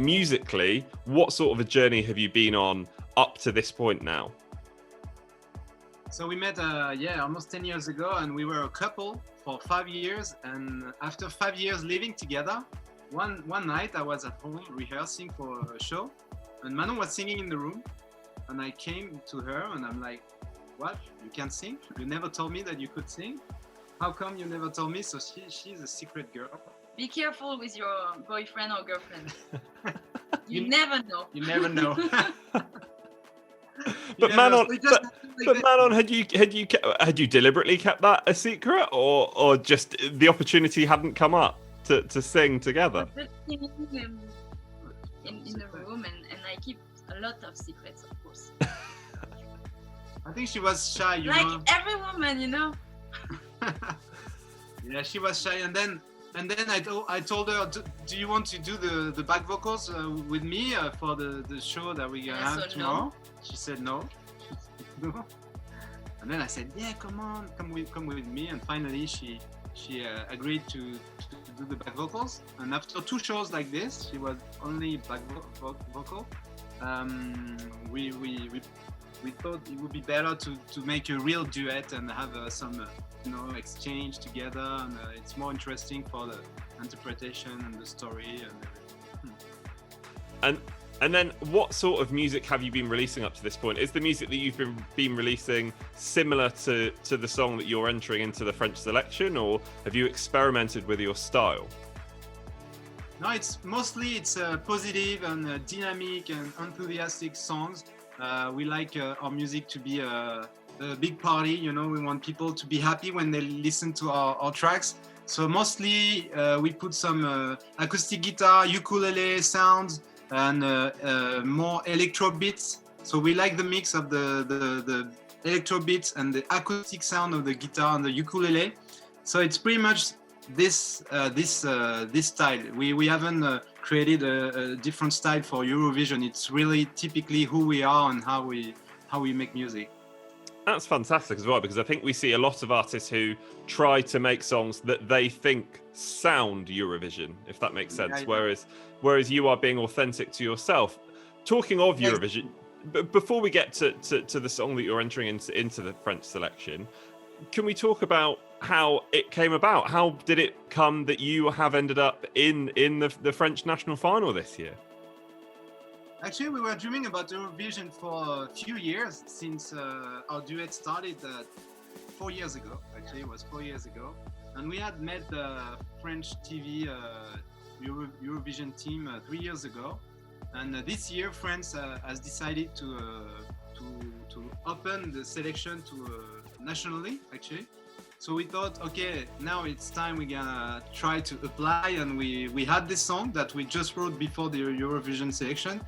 musically, what sort of a journey have you been on up to this point now? So we met, almost 10 years ago, and we were a couple for 5 years. And after 5 years living together, one night I was at home rehearsing for a show, and Manon was singing in the room. And I came to her and I'm like, "What? You can sing? You never told me that you could sing. How come you never told me?" So she's a secret girl. Be careful with your boyfriend or girlfriend. You never know. You never know. But Manon, Manon, had you deliberately kept that a secret, or just the opportunity hadn't come up to sing together? In the room, and I keep a lot of secrets, of course. I think she was shy, you like know. Every woman, you know. Yeah, she was shy, and then I told her, "Do you want to do the back vocals with me for the show that we're gonna have tomorrow?" No. She said no. And then I said, "Yeah, come on, come with me." And finally, she agreed to do the back vocals. And after 2 shows like this, she was only back vocal. We thought it would be better to make a real duet and have some exchange together, and it's more interesting for the interpretation and the story. And then, what sort of music have you been releasing up to this point? Is the music that you've been releasing similar to the song that you're entering into the French selection, or have you experimented with your style? No, it's mostly positive and dynamic and enthusiastic songs. We like our music to be a big party, you know. We want people to be happy when they listen to our tracks. So mostly we put some acoustic guitar, ukulele sounds, and more electro beats. So we like the mix of the electro beats and the acoustic sound of the guitar and the ukulele. So it's pretty much this style. We haven't created a different style for Eurovision. It's really typically who we are and how we make music. That's fantastic as well, because I think we see a lot of artists who try to make songs that they think sound Eurovision, if that makes sense. Yeah. Whereas you are being authentic to yourself. Talking of Eurovision, but before we get to the song that you're entering into the French selection, can we talk about how it came about? How did it come that you have ended up in the French national final this year? Actually, we were dreaming about Eurovision for a few years since our duet started 4 years ago. Actually, it was 4 years ago. And we had met the French TV Eurovision team 3 years ago. And this year, France has decided to open the selection to nationally, actually. So we thought, okay, now it's time we're gonna try to apply, and we had this song that we just wrote before the Eurovision selection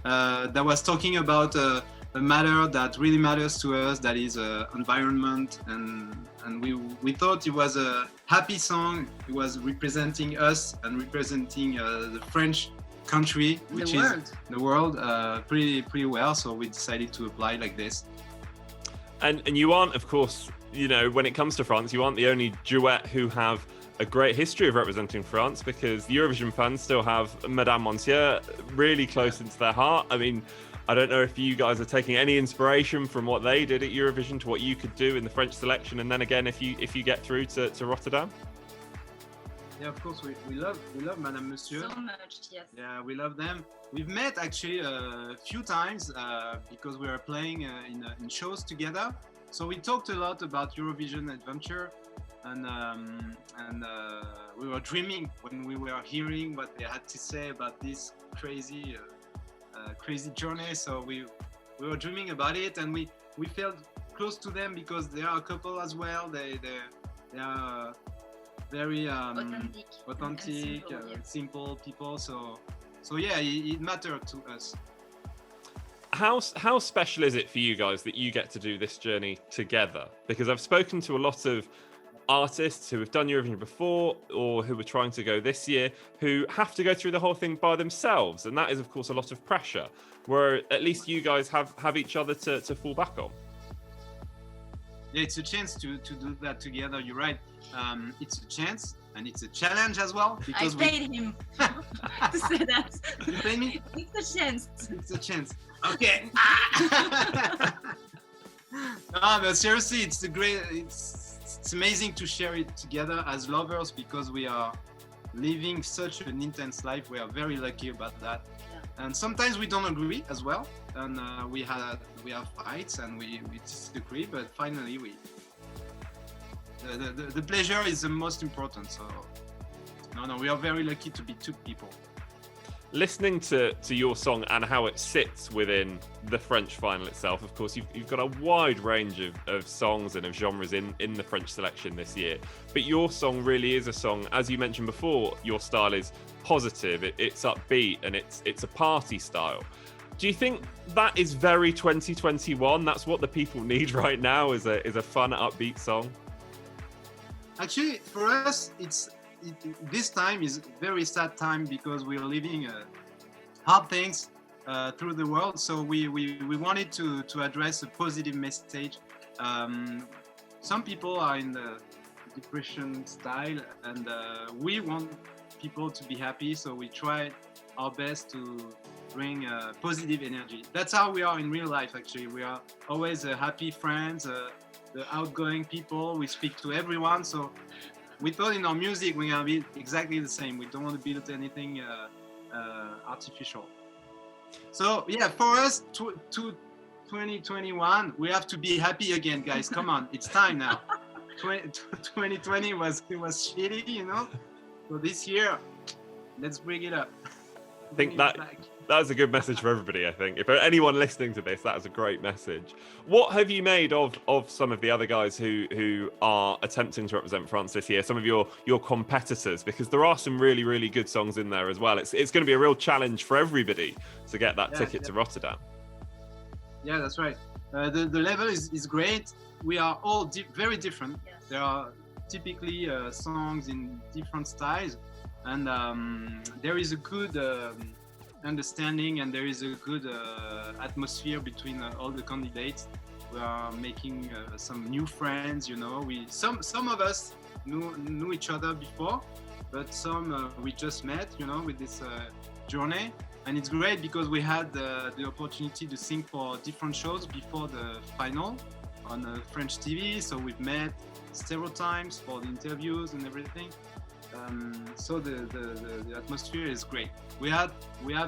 that was talking about a matter that really matters to us, that is environment, and we thought it was a happy song. It was representing us and representing the French country, which is the world, pretty well. So we decided to apply like this. And you aren't, of course, you know, when it comes to France, you aren't the only duet who have a great history of representing France, because the Eurovision fans still have Madame Monsieur really close into their heart. I mean, I don't know if you guys are taking any inspiration from what they did at Eurovision to what you could do in the French selection, and then again, if you get through to Rotterdam. Yeah, of course, we love Madame Monsieur. So much, yes. Yeah, we love them. We've met actually a few times because we were playing in shows together. So we talked a lot about Eurovision adventure, and we were dreaming when we were hearing what they had to say about this crazy journey. So we were dreaming about it, and we felt close to them because they are a couple as well. They are very authentic, simple people. So yeah, it mattered to us. How special is it for you guys that you get to do this journey together? Because I've spoken to a lot of artists who have done Eurovision before, or who are trying to go this year, who have to go through the whole thing by themselves, and that is, of course, a lot of pressure. Where at least you guys have each other to fall back on. Yeah, it's a chance to do that together. You're right. It's a chance. and it's a challenge as well because I paid him to say that. You paid me? It's a chance. It's a chance. Okay. No, but seriously, it's amazing to share it together as lovers because we are living such an intense life. We are very lucky about that. Yeah. And sometimes we don't agree as well, and we have fights and we disagree. But finally, the pleasure is the most important. So no, we are very lucky to be two people. Listening to your song and how it sits within the French final itself, of course, you've got a wide range of songs and of genres in the French selection this year. But your song really is a song, as you mentioned before, your style is positive, it's upbeat, and it's a party style. Do you think that is very 2021? That's what the people need right now, is a fun, upbeat song? Actually, for us, this time is a very sad time because we are living hard things through the world. So we wanted to address a positive message. Some people are in the depression style, and we want people to be happy. So we try our best to bring positive energy. That's how we are in real life. Actually, we are always happy friends, the outgoing people. We speak to everyone. So we thought in our music we're gonna be exactly the same. We don't want to build anything artificial. So yeah, for us, 2021, we have to be happy again, guys. Come on, it's time now. 2020 was shitty, you know. So this year, let's bring it up. I think that's a good message for everybody. I think if anyone listening to this, that is a great message. What have you made of some of the other guys who are attempting to represent France this year? Some of your competitors, because there are some really, really good songs in there as well. It's going to be a real challenge for everybody to get that ticket to Rotterdam. Yeah, that's right. The level is great. We are all very different. Yes. There are typically songs in different styles, and there is a good understanding, and there is a good atmosphere between all the candidates. We are making some new friends, you know. Some of us knew each other before, but some we just met, you know, with this journey. And it's great because we had the opportunity to sing for different shows before the final on French TV. So we've met several times for the interviews and everything. So the atmosphere is great. We have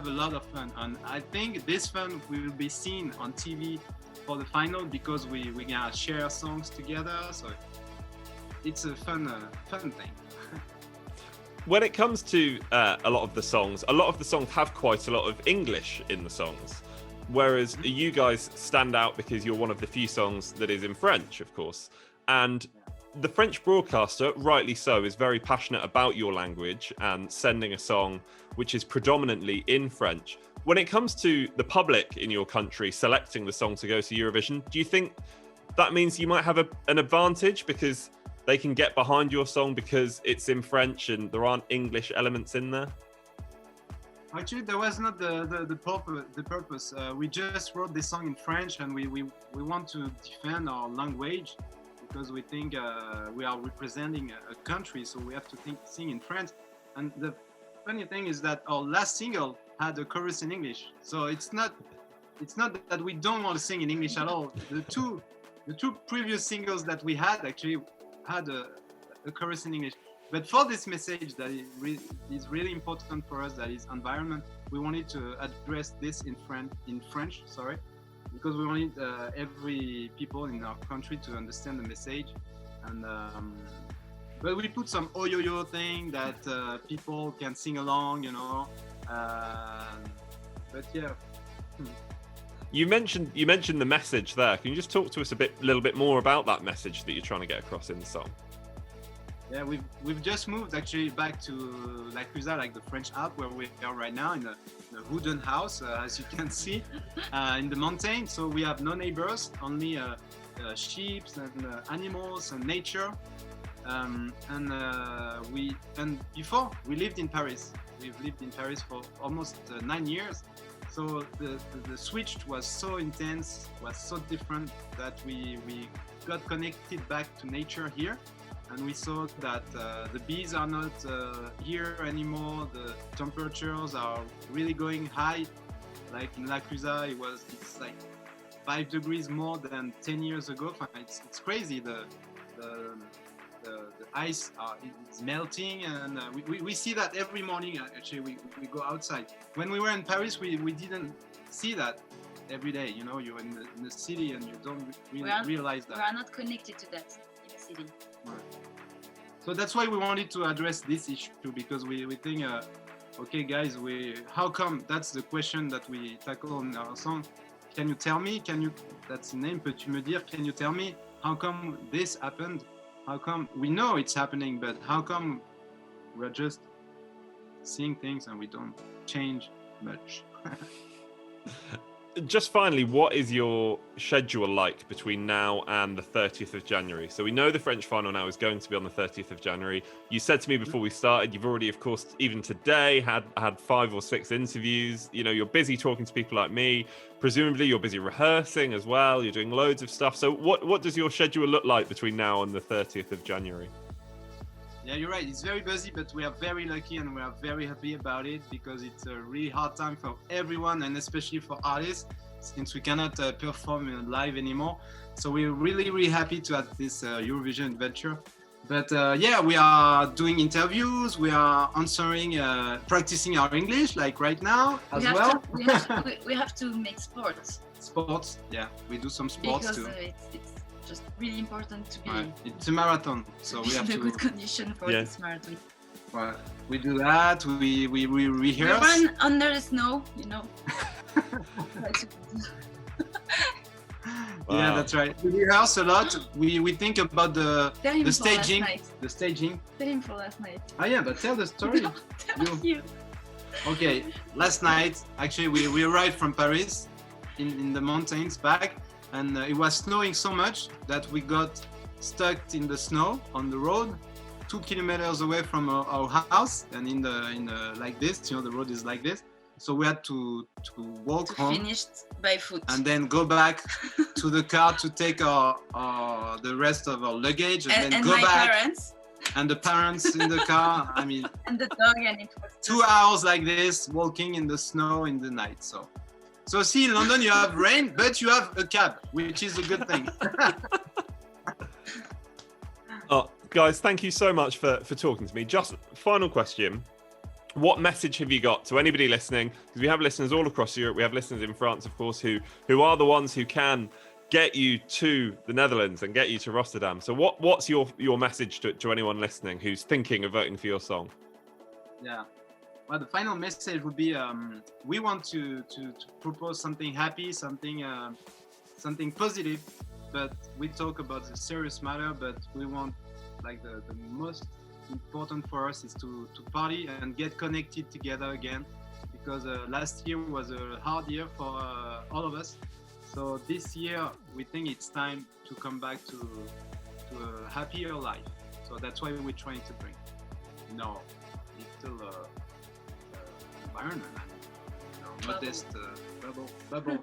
a lot of fun, and I think this fun will be seen on TV for the final because we gonna share songs together. So it's a fun thing. When it comes to a lot of the songs have quite a lot of English in the songs, whereas you guys stand out because you're one of the few songs that is in French, of course. And the French broadcaster, rightly so, is very passionate about your language and sending a song which is predominantly in French. When it comes to the public in your country selecting the song to go to Eurovision, do you think that means you might have an advantage because they can get behind your song because it's in French and there aren't English elements in there? Actually, that was not the purpose. We just wrote this song in French, and we want to defend our language because we think we are representing a country, so we have to sing in French. And the funny thing is that our last single had a chorus in English, so it's not that we don't want to sing in English at all. The two previous singles that we had actually had a chorus in English. But for this message that is really important for us, that is environment, we wanted to address this in French, because we wanted every people in our country to understand the message. And but we put some yo-yo thing that people can sing along, you know. But yeah. You mentioned the message there. Can you just talk to us a little bit more about that message that you're trying to get across in the song? Yeah, we've just moved actually back to La Clusa, like the French Alps, where we are right now in a wooden house, as you can see, in the mountain. So we have no neighbors, only sheep and animals and nature. And before we lived in Paris. We've lived in Paris for almost 9 years. So the switch was so intense, was so different that we got connected back to nature here. and we saw that the bees are not here anymore. The temperatures are really going high. Like in La Clusa, it's like 5 degrees more than 10 years ago. It's crazy. The ice is melting, and we see that every morning. Actually, we go outside. When we were in Paris, we didn't see that every day. You know, you're in the city and you don't really realize that. We are not connected to that in the city. Right. So that's why we wanted to address this issue, because we think, okay, guys, how come? That's the question that we tackle in our song. Can you tell me? That's the name. Peux-tu me dire? Can you tell me how come this happened? How come we know it's happening, but how come we're just seeing things and we don't change much? Just finally, what is your schedule like between now and the 30th of January? So we know the French final now is going to be on the 30th of January. You said to me before we started, you've already, of course, even today had 5 or 6 interviews. You know, you're busy talking to people like me. Presumably you're busy rehearsing as well. You're doing loads of stuff. So what does your schedule look like between now and the 30th of January? Yeah, you're right. It's very busy, but we are very lucky and we are very happy about it, because it's a really hard time for everyone, and especially for artists, since we cannot perform live anymore. So we're really, really happy to have this Eurovision adventure. But yeah, we are doing interviews. We are answering, practicing our English, like right now as well. We have to make sports. Sports, yeah. We do some sports because, too. It's just really important to be it's a marathon, so we have in to a good condition for this marathon. Well, we do that. We rehearse. We run under the snow, you know. Wow. Yeah, that's right. We rehearse a lot. We think about the staging. The staging. Tell him for last night. Oh yeah, but tell the story. No, tell you. Okay, last night actually we arrived from Paris in the mountains back, and it was snowing so much that we got stuck in the snow on the road 2 kilometers away from our house, and in the like this, you know, the road is like this. So we had to walk home, finished by foot, and then go back to the car to take the rest of our luggage, and then go back. Parents. And the parents in the car. I mean, and the dog, and it was 2 hours like this, walking in the snow in the night. So see, in London you have rain, but you have a cab, which is a good thing. Oh, guys, thank you so much for talking to me. Just final question. What message have you got to anybody listening? Because we have listeners all across Europe. We have listeners in France, of course, who are the ones who can get you to the Netherlands and get you to Rotterdam. So what's your message to anyone listening who's thinking of voting for your song? Yeah. Well, the final message would be we want to propose something happy, something positive, but we talk about the serious matter, but we want, like, the most important for us is to party and get connected together again, because last year was a hard year for all of us. So this year we think it's time to come back to a happier life. So that's why we're trying to bring little environment, modest bubble.